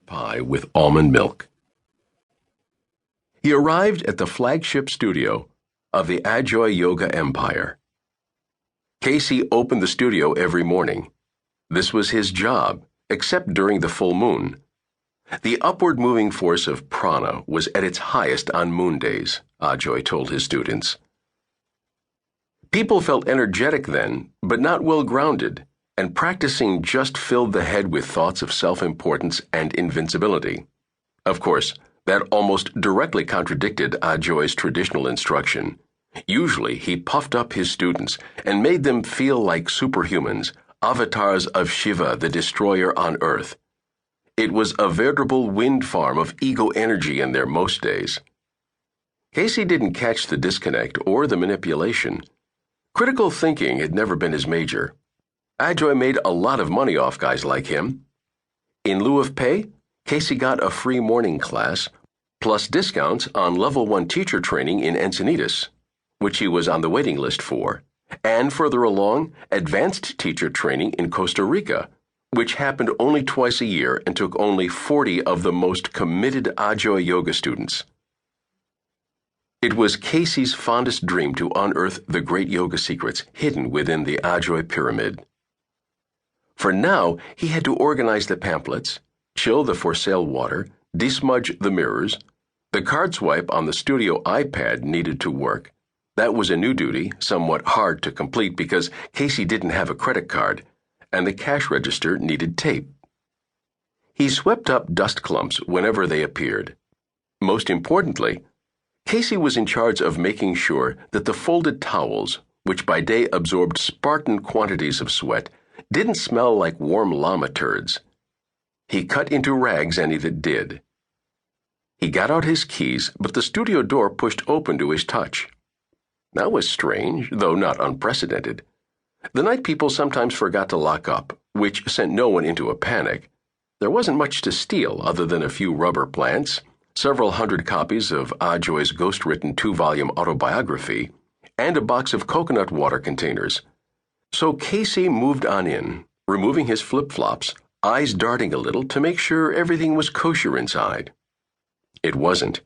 pie with almond milk. He arrived at the flagship studio of the Ajoy Yoga Empire. Casey opened the studio every morning. This was his job, except during the full moon. The upward moving force of prana was at its highest on moon days, Ajoy told his students. People felt energetic then, but not well grounded, and practicing just filled the head with thoughts of self-importance and invincibility. Of course, that almost directly contradicted Ajoy's traditional instruction. Usually, he puffed up his students and made them feel like superhumans, avatars of Shiva, the destroyer on Earth. It was a veritable wind farm of ego energy in there most days. Casey didn't catch the disconnect or the manipulation. Critical thinking had never been his major. Ajoy made a lot of money off guys like him. In lieu of pay, Casey got a free morning class, plus discounts on level 1 teacher training in Encinitas, which he was on the waiting list for, and further along, advanced teacher training in Costa Rica, which happened only twice a year and took only 40 of the most committed Ajoy yoga students. It was Casey's fondest dream to unearth the great yoga secrets hidden within the Ajoy pyramid. For now, he had to organize the pamphlets, chill the for sale water, desmudge the mirrors. The card swipe on the studio iPad needed to work. That was a new duty, somewhat hard to complete because Casey didn't have a credit card, and the cash register needed tape. He swept up dust clumps whenever they appeared. Most importantly, Casey was in charge of making sure that the folded towels, which by day absorbed Spartan quantities of sweat, didn't smell like warm llama turds. He cut into rags any that did. He got out his keys, but the studio door pushed open to his touch. That was strange, though not unprecedented. The night people sometimes forgot to lock up, which sent no one into a panic. There wasn't much to steal other than a few rubber plants, several hundred copies of Ajoy's ghost-written 2-volume autobiography, and a box of coconut water containers. So Casey moved on in, removing his flip-flops, eyes darting a little to make sure everything was kosher inside. It wasn't.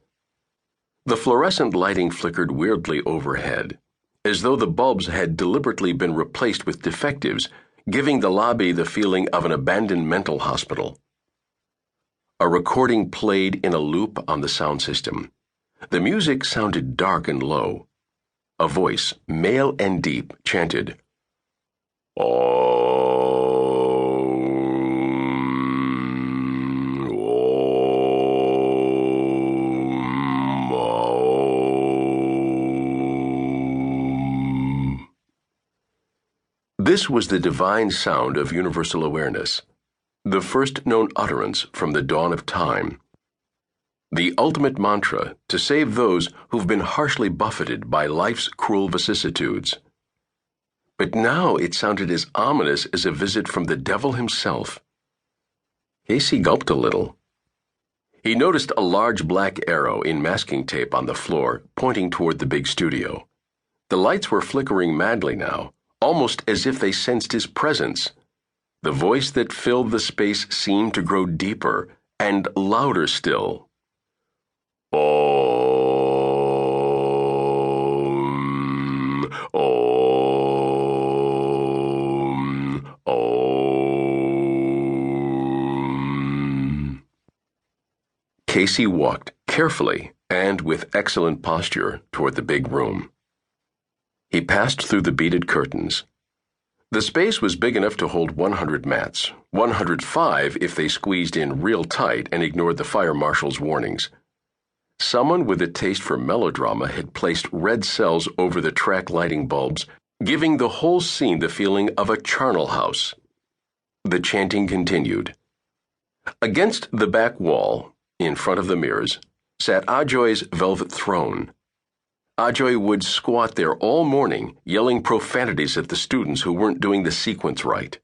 The fluorescent lighting flickered weirdly overhead, as though the bulbs had deliberately been replaced with defectives, giving the lobby the feeling of an abandoned mental hospital. A recording played in a loop on the sound system. The music sounded dark and low. A voice, male and deep, chanted, This was the divine sound of universal awareness, the first known utterance from the dawn of time, the ultimate mantra to save those who've been harshly buffeted by life's cruel vicissitudes. But now it sounded as ominous as a visit from the devil himself. Casey gulped a little. He noticed a large black arrow in masking tape on the floor, pointing toward the big studio. The lights were flickering madly now, almost as if they sensed his presence. The voice that filled the space seemed to grow deeper and louder still. Om, Om, Om. Casey walked carefully and with excellent posture toward the big room. He passed through the beaded curtains. The space was big enough to hold 100 mats, 105 if they squeezed in real tight and ignored the fire marshal's warnings. Someone with a taste for melodrama had placed red cells over the track lighting bulbs, giving the whole scene the feeling of a charnel house. The chanting continued. Against the back wall, in front of the mirrors, sat Ajoy's velvet throne. Ajoy would squat there all morning, yelling profanities at the students who weren't doing the sequence right.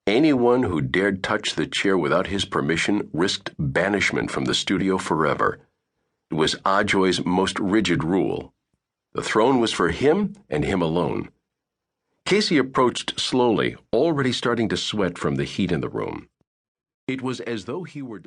Anyone who dared touch the chair without his permission risked banishment from the studio forever. It was Ajoy's most rigid rule. The throne was for him and him alone. Casey approached slowly, already starting to sweat from the heat in the room. It was as though he were